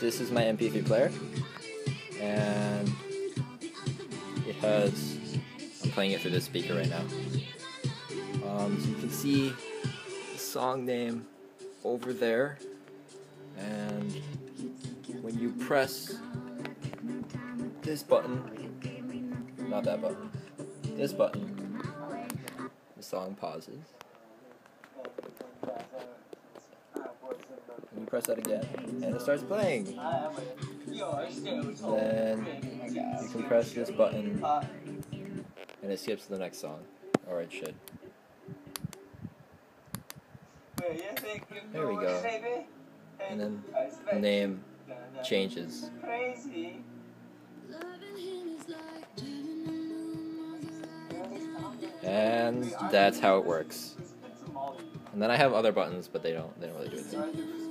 this is my MP3 player, and it has, I'm playing it through this speaker right now. So you can see the song name over there, and when you press this button, not that button, this button, the song pauses. And you press that again, and it starts playing. Then you can press this button, and it skips to the next song, or it should. There we go. And then the name changes. And that's how it works. And then I have other buttons, but they don't really do anything.